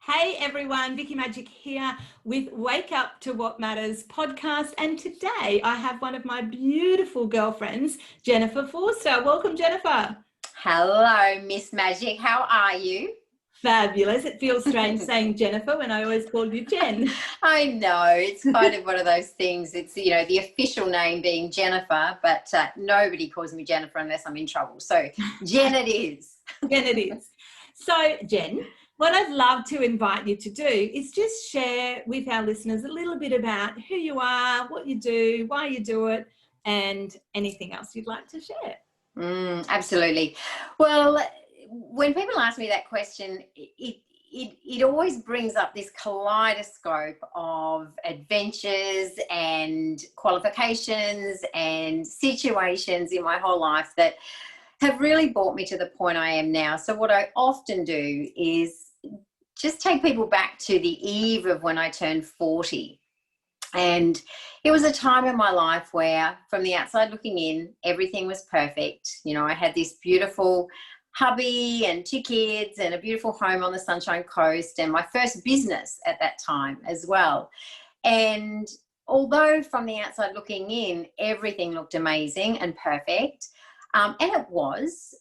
Hey everyone, Vickie Magic here with Wake Up to What Matters podcast, and today I have one of my beautiful girlfriends, Jennifer Forster. Welcome, Jennifer. Hello, Miss Magic. How are you? Fabulous. It feels strange saying Jennifer when I always call you Jen. I know, it's kind of one of those things. It's, the official name being Jennifer, but nobody calls me Jennifer unless I'm in trouble. So Jen it is. Jen it is. So Jen, what I'd love to invite you to do is just share with our listeners a little bit about who you are, what you do, why you do it, and anything else you'd like to share. Absolutely. Well, when people ask me that question, it always brings up this kaleidoscope of adventures and qualifications and situations in my whole life that have really brought me to the point I am now. So what I often do is just take people back to the eve of when I turned 40. And it was a time in my life where, from the outside looking in, everything was perfect. I had this beautiful hubby and 2 kids and a beautiful home on the Sunshine Coast and my first business at that time as well. And although from the outside looking in, everything looked amazing and perfect, and it was,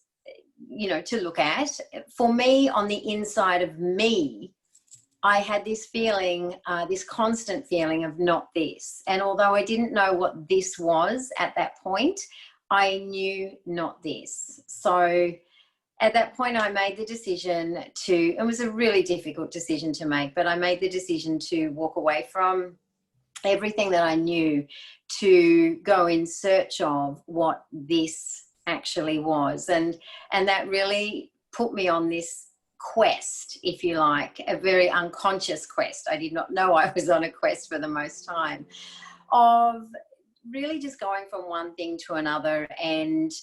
to look at, for me, on the inside of me, I had this feeling, this constant feeling of not this. And although I didn't know what this was at that point, I knew not this. So at that point, I made the decision it was a really difficult decision to make, but I made the decision to walk away from everything that I knew to go in search of what this actually was. And that really put me on this quest, if you like, a very unconscious quest. I did not know I was on a quest for the most time, of really just going from one thing to another and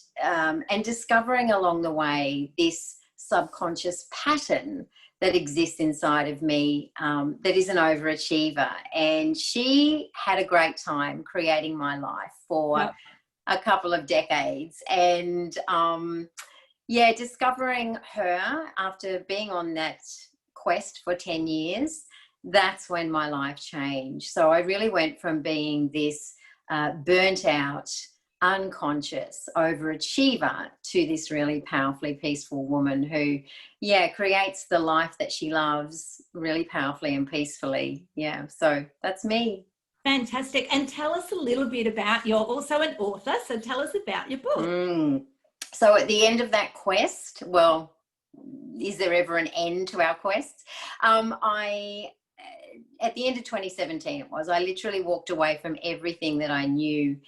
discovering along the way this subconscious pattern that exists inside of me, that is an overachiever. And she had a great time creating my life for a couple of decades. And discovering her after being on that quest for 10 years, that's when my life changed. So I really went from being this burnt out, unconscious overachiever to this really powerfully peaceful woman who, creates the life that she loves really powerfully and peacefully. Yeah, so that's me. Fantastic. And tell us a little bit about, you're also an author, so tell us about your book. So at the end of that quest, well, is there ever an end to our quests? At the end of 2017, I literally walked away from everything that I knew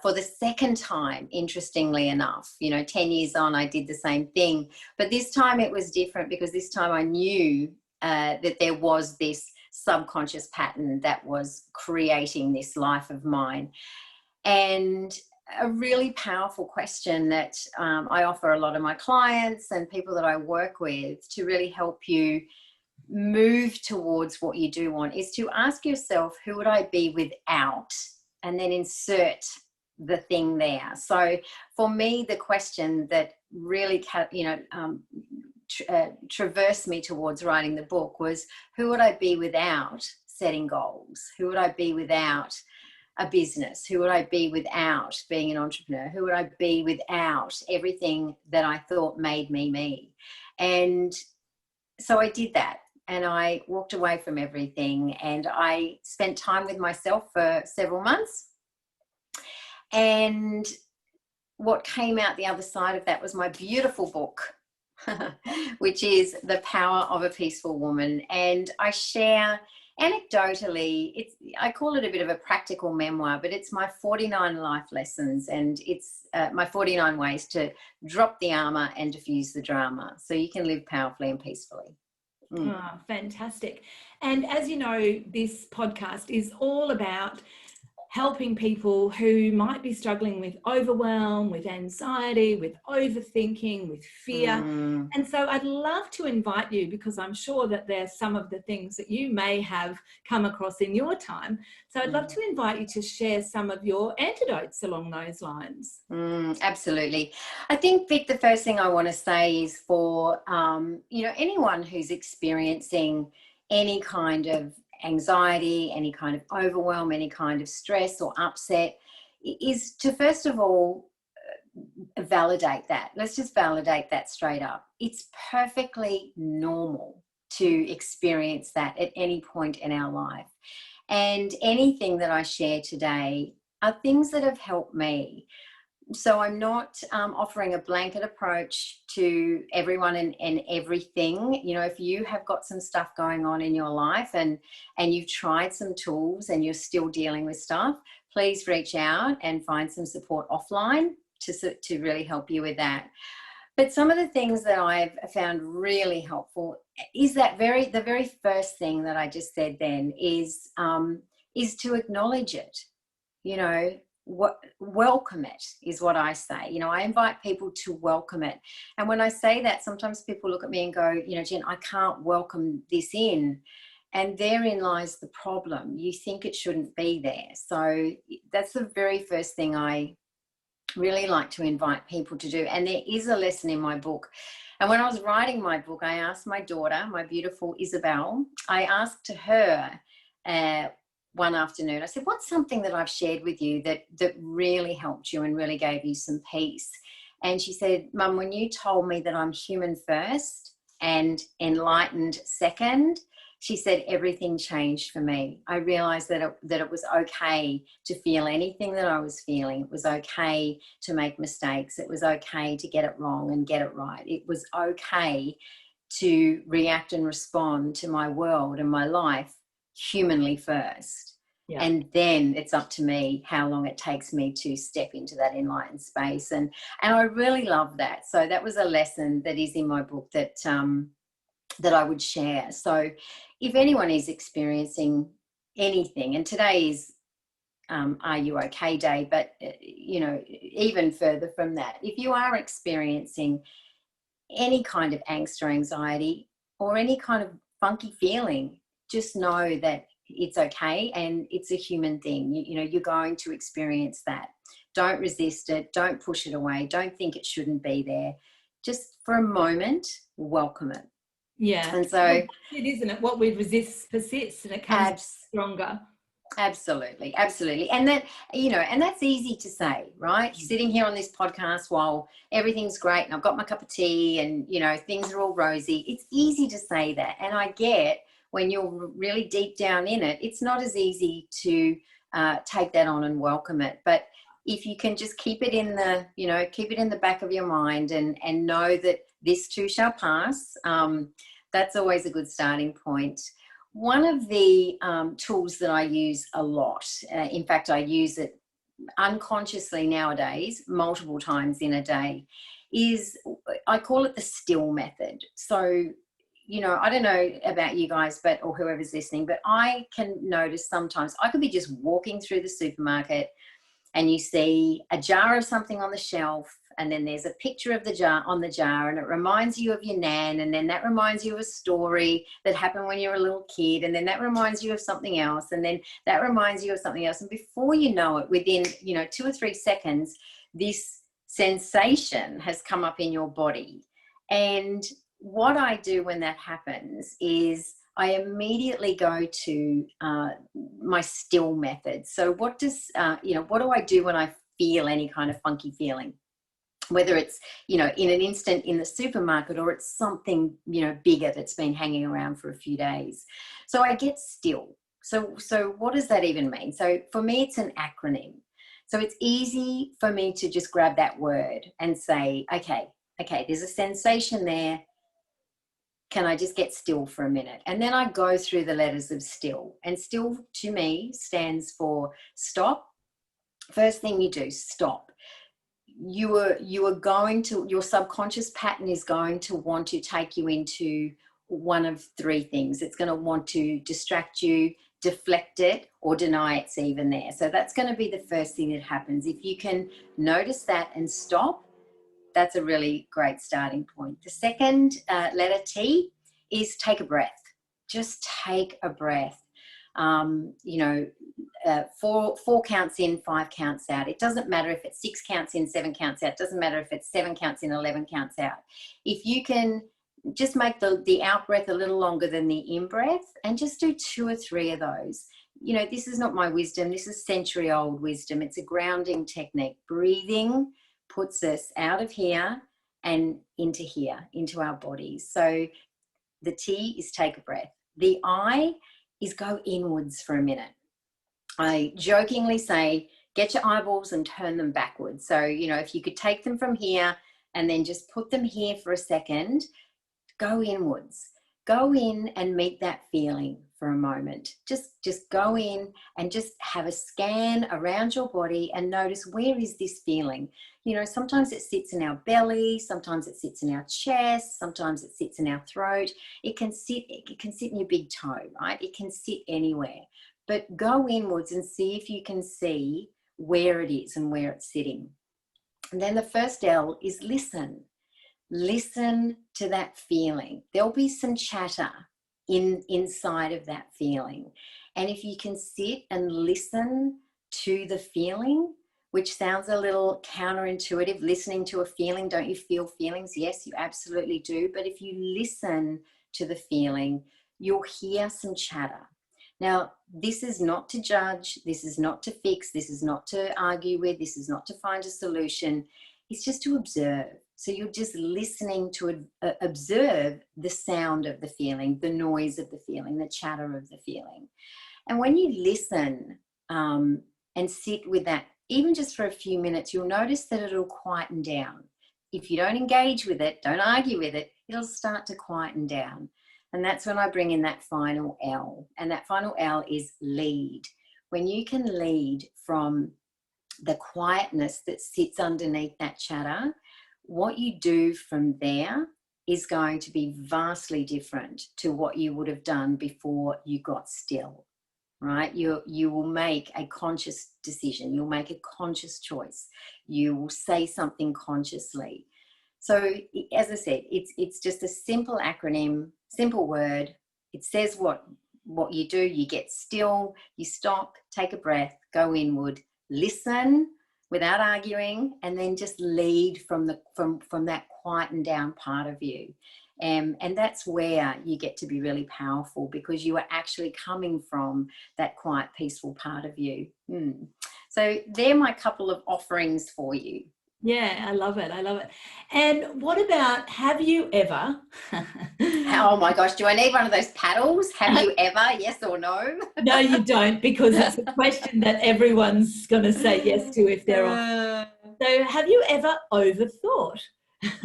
for the second time, interestingly enough. 10 years on, I did the same thing. But this time it was different because this time I knew that there was this subconscious pattern that was creating this life of mine. And a really powerful question that I offer a lot of my clients and people that I work with to really help you move towards what you do want is to ask yourself, who would I be without? And then insert the thing there. So for me, the question that really traversed me towards writing the book was, who would I be without setting goals? Who would I be without a business? Who would I be without being an entrepreneur? Who would I be without everything that I thought made me me? And so I did that, and I walked away from everything, and I spent time with myself for several months. And what came out the other side of that was my beautiful book, which is The Power of a Peaceful Woman. And I share anecdotally, I call it a bit of a practical memoir, but it's my 49 life lessons, and it's my 49 ways to drop the armor and diffuse the drama so you can live powerfully and peacefully. Oh, fantastic. And as you know, this podcast is all about helping people who might be struggling with overwhelm, with anxiety, with overthinking, with fear. And so I'd love to invite you, because I'm sure that there's some of the things that you may have come across in your time. So I'd love to invite you to share some of your antidotes along those lines. Absolutely. I think, Vic, the first thing I want to say is for, anyone who's experiencing any kind of anxiety, any kind of overwhelm, any kind of stress or upset, is to first of all validate that. Let's just validate that straight up. It's perfectly normal to experience that at any point in our life. And anything that I share today are things that have helped me. So I'm not offering a blanket approach to everyone and everything. If you have got some stuff going on in your life and you've tried some tools and you're still dealing with stuff, please reach out and find some support offline to really help you with that. But some of the things that I've found really helpful is that the very first thing that I just said then is to acknowledge it. Welcome it is what I say. I invite people to welcome it. And when I say that, sometimes people look at me and go, Jen, I can't welcome this in. And therein lies the problem. You think it shouldn't be there. So that's the very first thing I really like to invite people to do. And there is a lesson in my book. And when I was writing my book, I asked my daughter, my beautiful Isabel, I asked her one afternoon, I said, what's something that I've shared with you that really helped you and really gave you some peace? And she said, Mum, when you told me that I'm human first and enlightened second, she said, everything changed for me. I realized that it was okay to feel anything that I was feeling. It was okay to make mistakes. It was okay to get it wrong and get it right. It was okay to react and respond to my world and my life humanly first. Yeah. And then it's up to me how long it takes me to step into that enlightened space. And I really love that. So that was a lesson that is in my book that I would share. So if anyone is experiencing anything, and today is Are You Okay Day, but even further from that, if you are experiencing any kind of angst or anxiety or any kind of funky feeling, just know that it's okay and it's a human thing. You're going to experience that. Don't resist it. Don't push it away. Don't think it shouldn't be there. Just for a moment, welcome it. Yeah. And so it isn't it? What we resist persists and it comes stronger. Absolutely. And that, and that's easy to say, right? Sitting here on this podcast while everything's great and I've got my cup of tea and, things are all rosy. It's easy to say that. And I get when you're really deep down in it, it's not as easy to take that on and welcome it. But if you can just keep it in the back of your mind and know that this too shall pass, that's always a good starting point. One of the tools that I use a lot, in fact, I use it unconsciously nowadays, multiple times in a day, is I call it the still method. So, I don't know about you guys, or whoever's listening, but I can notice sometimes I could be just walking through the supermarket and you see a jar of something on the shelf, and then there's a picture of the jar on the jar, and it reminds you of your nan, and then that reminds you of a story that happened when you were a little kid, and then that reminds you of something else, and then that reminds you of something else. And before you know it, within 2 or 3 seconds, this sensation has come up in your body. And what I do when that happens is I immediately go to my still method. So what do I do when I feel any kind of funky feeling? Whether it's, in an instant in the supermarket or it's something, bigger that's been hanging around for a few days. So I get still. So what does that even mean? So for me, it's an acronym. So it's easy for me to just grab that word and say, okay, there's a sensation there. Can I just get still for a minute? And then I go through the letters of still. And still to me stands for stop. First thing you do, stop. You are going to, your subconscious pattern is going to want to take you into one of 3 things. It's going to want to distract you, deflect it, or deny it's even there. So that's going to be the first thing that happens. If you can notice that and stop, that's a really great starting point. The second letter T is take a breath. Just take a breath. Four counts in, 5 counts out. It doesn't matter if it's 6 counts in, 7 counts out. It doesn't matter if it's 7 counts in, 11 counts out. If you can just make the out breath a little longer than the in breath, and just do 2 or 3 of those. This is not my wisdom. This is century-old wisdom. It's a grounding technique. Breathing puts us out of here and into here, into our bodies. So the T is take a breath. The I is go inwards for a minute. I jokingly say, get your eyeballs and turn them backwards. So, if you could take them from here and then just put them here for a second, go inwards. Go in and meet that feeling for a moment. Just go in and just have a scan around your body and notice, where is this feeling? Sometimes it sits in our belly, sometimes it sits in our chest, sometimes it sits in our throat. It can sit in your big toe, right? It can sit anywhere. But go inwards and see if you can see where it is and where it's sitting. And then the first L is listen. Listen to that feeling. There'll be some chatter inside of that feeling. And if you can sit and listen to the feeling, which sounds a little counterintuitive, listening to a feeling, don't you feel feelings? Yes, you absolutely do. But if you listen to the feeling, you'll hear some chatter. Now, this is not to judge, this is not to fix, this is not to argue with, this is not to find a solution. It's just to observe. So you're just listening to observe the sound of the feeling, the noise of the feeling, the chatter of the feeling. And when you listen and sit with that, even just for a few minutes, you'll notice that it'll quieten down. If you don't engage with it, don't argue with it, it'll start to quieten down. And that's when I bring in that final L. And that final L is lead. When you can lead from the quietness that sits underneath that chatter, what you do from there is going to be vastly different to what you would have done before you got still, right? You will make a conscious decision. You'll make a conscious choice. You will say something consciously. So as I said, it's just a simple acronym, simple word. It says what you do. You get still, you stop, take a breath, go inward, listen without arguing, and then just lead from that quietened down part of you. And that's where you get to be really powerful, because you are actually coming from that quiet, peaceful part of you. So they're my couple of offerings for you. Yeah, I love it. I love it. And what about, have you ever? Oh my gosh, do I need one of those paddles? Have you ever? Yes or no? No, you don't, because it's a question that everyone's going to say yes to if they're on. So have you ever overthought?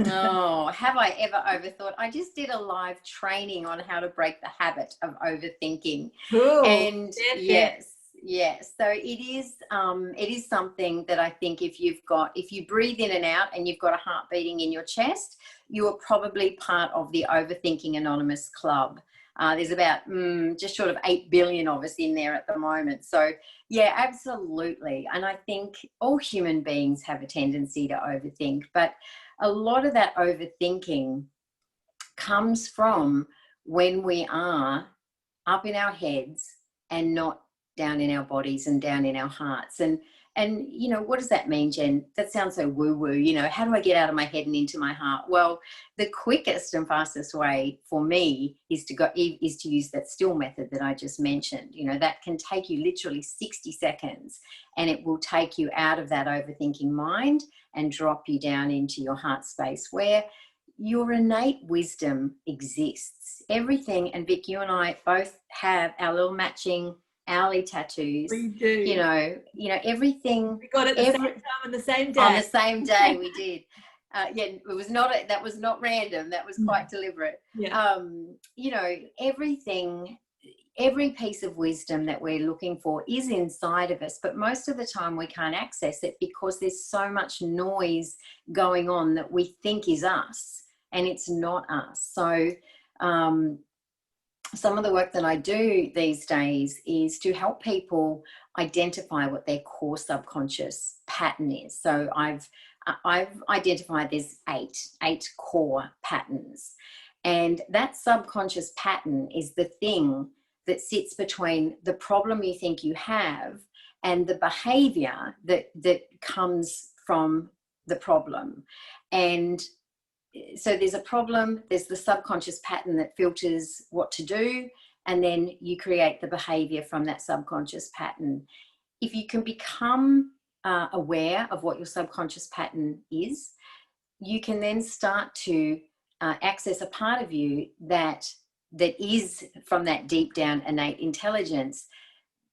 Oh, have I ever overthought? I just did a live training on how to break the habit of overthinking. Cool. And yes. So it is something that I think if you breathe in and out and you've got a heart beating in your chest, you are probably part of the Overthinking Anonymous Club. There's about just short of 8 billion of us in there at the moment. So yeah, absolutely. And I think all human beings have a tendency to overthink, but a lot of that overthinking comes from when we are up in our heads and not down in our bodies and down in our hearts. And what does that mean, Jen? That sounds so woo-woo. How do I get out of my head and into my heart? Well, the quickest and fastest way for me is to use that still method that I just mentioned. That can take you literally 60 seconds, and it will take you out of that overthinking mind and drop you down into your heart space, where your innate wisdom exists. Everything, and Vic, you and I both have our little matching owlie tattoos. We do. Everything. We got it the same time on the same day. On the same day, we did. That was not random. That was quite deliberate. Yeah. Everything, every piece of wisdom that we're looking for is inside of us, but most of the time we can't access it because there's so much noise going on that we think is us, and it's not us. So some of the work that I do these days is to help people identify what their core subconscious pattern is. So I've identified there's eight core patterns, and that subconscious pattern is the thing that sits between the problem you think you have and the behavior that comes from the problem. And so there's a problem, there's the subconscious pattern that filters what to do, and then you create the behavior from that subconscious pattern. If you can become aware of what your subconscious pattern is, you can then start to access a part of you that is from that deep down innate intelligence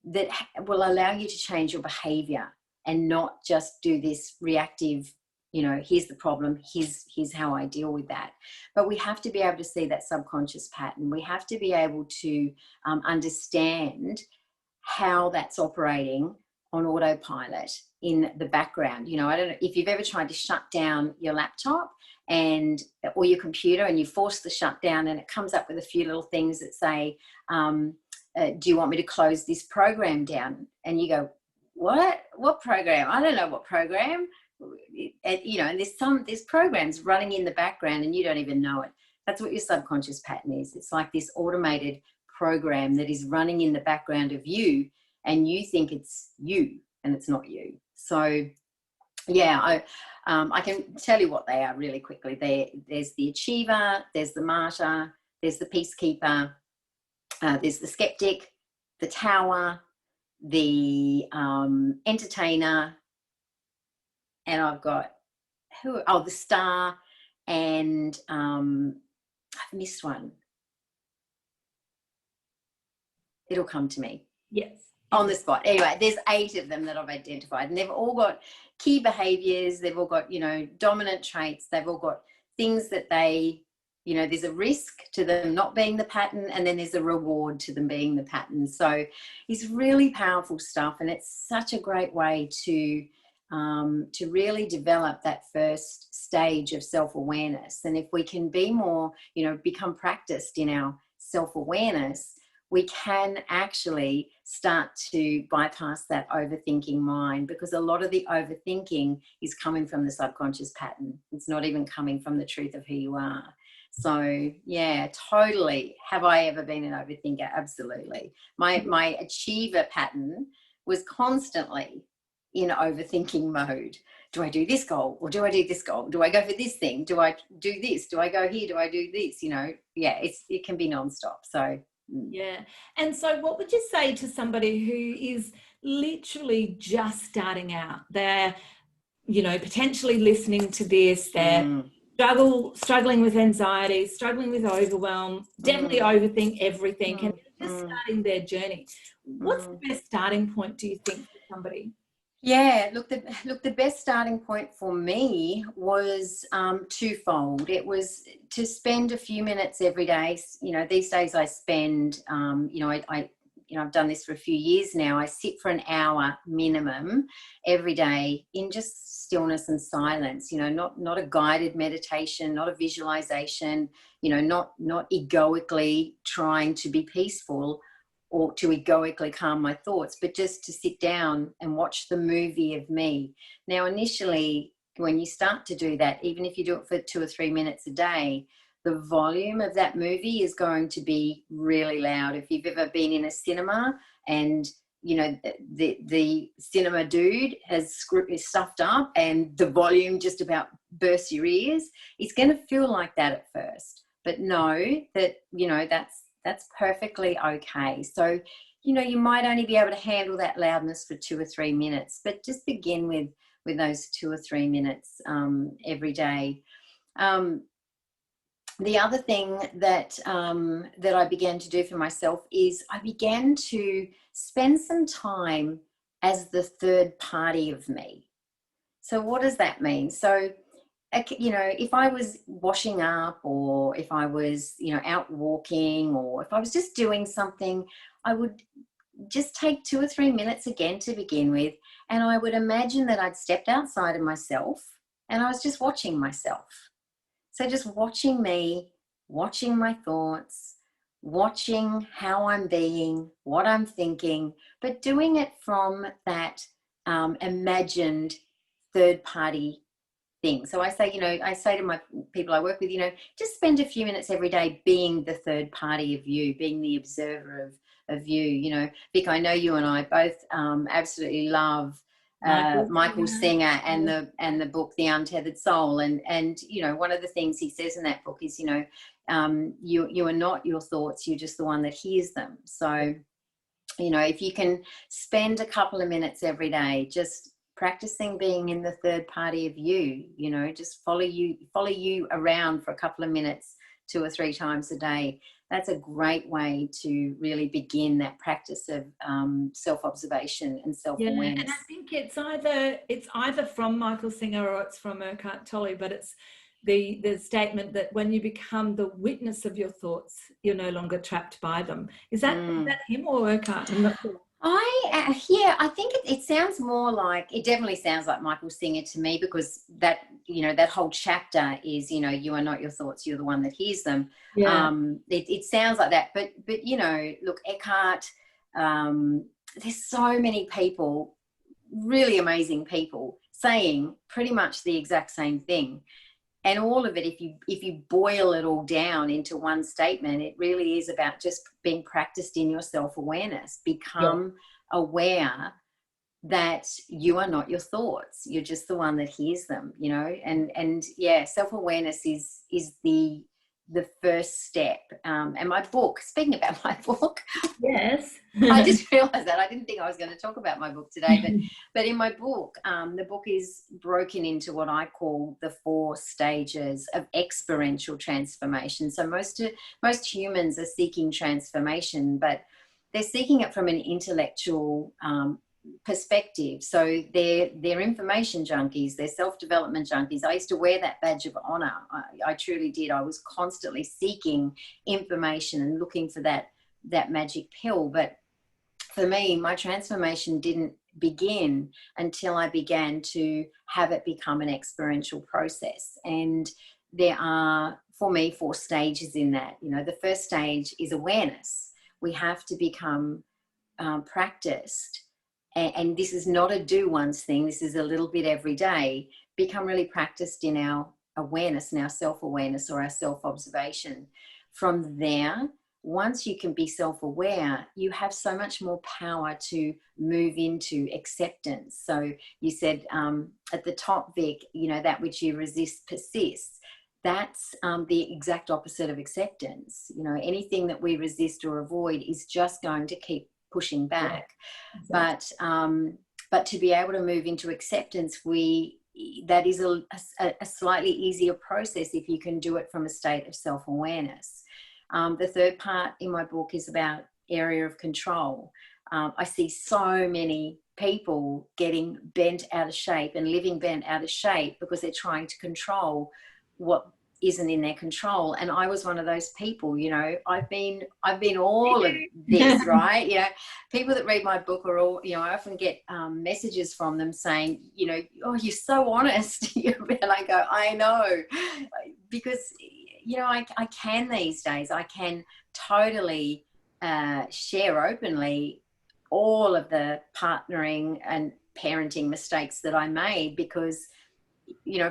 that will allow you to change your behavior and not just do this reactive, here's the problem, here's how I deal with that. But we have to be able to see that subconscious pattern. We have to be able to understand how that's operating on autopilot in the background. I don't know if you've ever tried to shut down your laptop or your computer, and you force the shutdown, and it comes up with a few little things that say, do you want me to close this program down? And you go, what program? I don't know what program. And there's programs running in the background and you don't even know it. That's what your subconscious pattern is. It's like this automated program that is running in the background of you, and you think it's you, and it's not you. So yeah, I can tell you what they are really quickly. There's the achiever, there's the martyr, there's the peacekeeper, there's the skeptic, the tower, the entertainer, and I've got the star, and I've missed one. It'll come to me. Yes. On the spot. Anyway, there's 8 of them that I've identified, and they've all got key behaviors. They've all got, dominant traits. They've all got things that they, there's a risk to them not being the pattern, and then there's a reward to them being the pattern. So it's really powerful stuff, and it's such a great way to really develop that first stage of self-awareness. And if we can be more, become practiced in our self-awareness, we can actually start to bypass that overthinking mind, because a lot of the overthinking is coming from the subconscious pattern. It's not even coming from the truth of who you are. So yeah, totally. Have I ever been an overthinker? Absolutely. My achiever pattern was constantly in overthinking mode. Do I do this goal, or do I do this goal? Do I go for this thing? Do I do this? Do I go here? Do I do this? Yeah, it can be nonstop. So yeah. And so what would you say to somebody who is literally just starting out? They're, potentially listening to this, they're struggling with anxiety, struggling with overwhelm, definitely overthink everything, and they're just starting their journey. What's the best starting point, do you think, for somebody? Yeah, look, the best starting point for me was twofold. It was to spend a few minutes every day. These days I spend, I've done this for a few years now. I sit for an hour minimum every day in just stillness and silence. Not a guided meditation, not a visualization. Not egoically trying to be peaceful or to egoically calm my thoughts, but just to sit down and watch the movie of me. Now, initially, when you start to do that, even if you do it for 2 or 3 minutes a day, the volume of that movie is going to be really loud. If you've ever been in a cinema and the cinema dude is stuffed up and the volume just about bursts your ears, it's going to feel like that at first. But know that, that's perfectly okay. So, you might only be able to handle that loudness for 2 or 3 minutes, but just begin with those 2 or 3 minutes every day. The other thing that I began to do for myself is I began to spend some time as the third party of me. So what does that mean? So, if I was washing up, or if I was, out walking, or if I was just doing something, I would just take 2 or 3 minutes again to begin with. And I would imagine that I'd stepped outside of myself and I was just watching myself. So just watching me, watching my thoughts, watching how I'm being, what I'm thinking, but doing it from that imagined third party thing. So I say, I say to my people I work with, just spend a few minutes every day being the third party of you, being the observer of you. Vic, I know you and I both absolutely love Michael Singer and the book The Untethered Soul, and one of the things he says in that book is you are not your thoughts, you're just the one that hears them. So if you can spend a couple of minutes every day just practicing being in the third party of you, just follow you around for a couple of minutes 2 or 3 times a day. That's a great way to really begin that practice of self-observation and self-awareness. Yeah, and I think it's either from Michael Singer or it's from Eckhart Tolle, but it's the statement that when you become the witness of your thoughts, you're no longer trapped by them. Is that him or Eckhart? I'm not sure. I think it sounds more like, it definitely sounds like Michael Singer to me, because that that whole chapter is you are not your thoughts, you're the one that hears them. Yeah. It sounds like that, but look, Eckhart, there's so many people, really amazing people, saying pretty much the exact same thing. And all of it, if you boil it all down into one statement, it really is about just being practiced in your self-awareness. Become aware that you are not your thoughts. You're just the one that hears them, and self-awareness is the first step. And my book, speaking about my book, yes, I just realized that I didn't think I was going to talk about my book today, but in my book, the book is broken into what I call the 4 stages of experiential transformation. So most humans are seeking transformation, but they're seeking it from an intellectual perspective. So they're information junkies, they're self-development junkies. I used to wear that badge of honor. I truly did. I was constantly seeking information and looking for that magic pill. But for me, my transformation didn't begin until I began to have it become an experiential process. And there are, for me, 4 stages in that. The first stage is awareness. We have to become practiced. And this is not a do once thing. This is a little bit every day. Become really practiced in our awareness and our self-awareness or our self-observation. From there, once you can be self-aware, you have so much more power to move into acceptance. So you said at the top, Vic, that which you resist persists. That's the exact opposite of acceptance. Anything that we resist or avoid is just going to keep pushing back. Yeah, exactly. But to be able to move into acceptance, that is a slightly easier process if you can do it from a state of self-awareness. The third part in my book is about area of control. I see so many people getting bent out of shape and living bent out of shape because they're trying to control what isn't in their control. And I was one of those people. I've been all of this, right? People that read my book are all, I often get messages from them saying, oh, you're so honest. And I go, I know, because I can these days. I can totally share openly all of the partnering and parenting mistakes that I made, because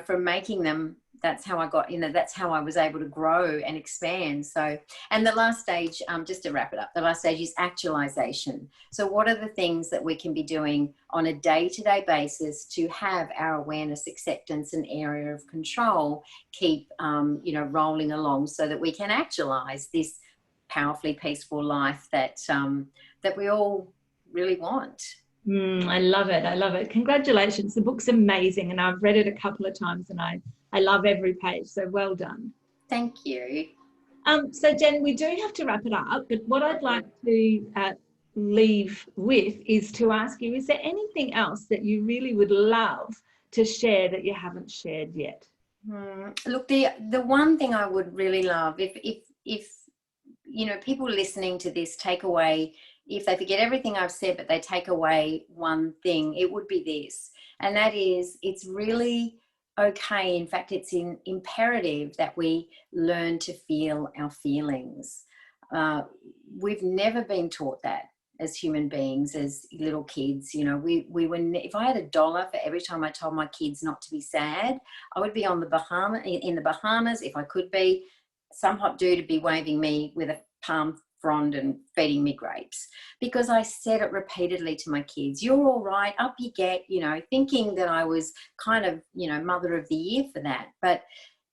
from making them, that's how I got, that's how I was able to grow and expand. So, and the last stage, just to wrap it up, the last stage is actualization. So what are the things that we can be doing on a day-to-day basis to have our awareness, acceptance, and area of control keep, rolling along, so that we can actualize this powerfully peaceful life that we all really want. I love it. I love it. Congratulations. The book's amazing, and I've read it a couple of times, and I love every page. So well done. Thank you. So Jen, we do have to wrap it up, but what I'd like to leave with is to ask you, is there anything else that you really would love to share that you haven't shared yet? Look, the one thing I would really love, if people listening to this take away, if they forget everything I've said, but they take away one thing, it would be this. And that is, it's really okay. In fact, it's imperative that we learn to feel our feelings. we've never been taught that as human beings, as little kids. You know, we were, if I had $1 for every time I told my kids not to be sad, I would be on the in the Bahamas, if I could be. Some hot dude would be waving me with a palm frond and feeding me grapes, because I said it repeatedly to my kids. You're all right, up you get, you know, thinking that I was kind of, you know, mother of the year for that. But,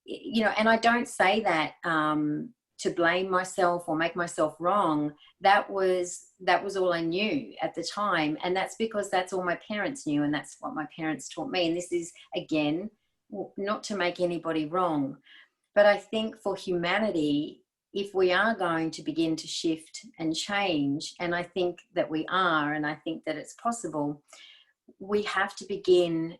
you know, and I don't say that to blame myself or make myself wrong. That was all I knew at the time, and that's because that's all my parents knew, and that's what my parents taught me. And this is, again, not to make anybody wrong, but I think for humanity, if we are going to begin to shift and change, and I think that we are, and I think that it's possible, we have to begin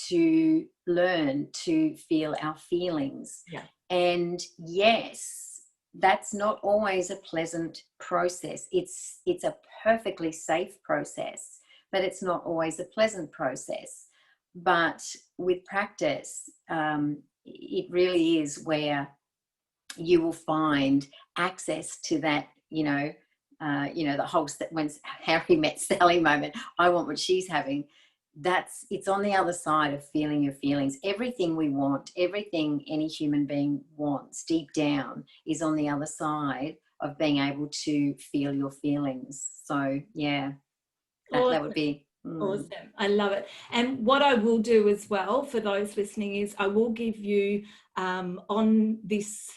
to learn to feel our feelings. Yeah. And yes, that's not always a pleasant process. It's a perfectly safe process, but it's not always a pleasant process. But with practice, it really is where you will find access to that, the whole, when Harry met Sally moment, I want what she's having. It's on the other side of feeling your feelings. Everything we want, everything any human being wants deep down, is on the other side of being able to feel your feelings. So yeah, that would be awesome. I love it. And what I will do as well for those listening is I will give you on this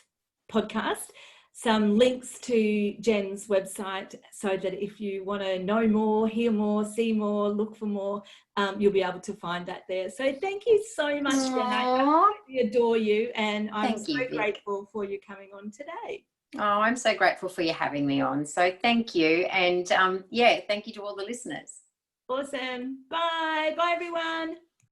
podcast some links to Jen's website, so that if you want to know more, hear more, see more, look for more, you'll be able to find that there. So thank you so much, Jen. I really adore you, and I'm so grateful for you coming on today. Oh, I'm so grateful for you having me on. So thank you. And thank you to all the listeners. Awesome. Bye. Bye, everyone.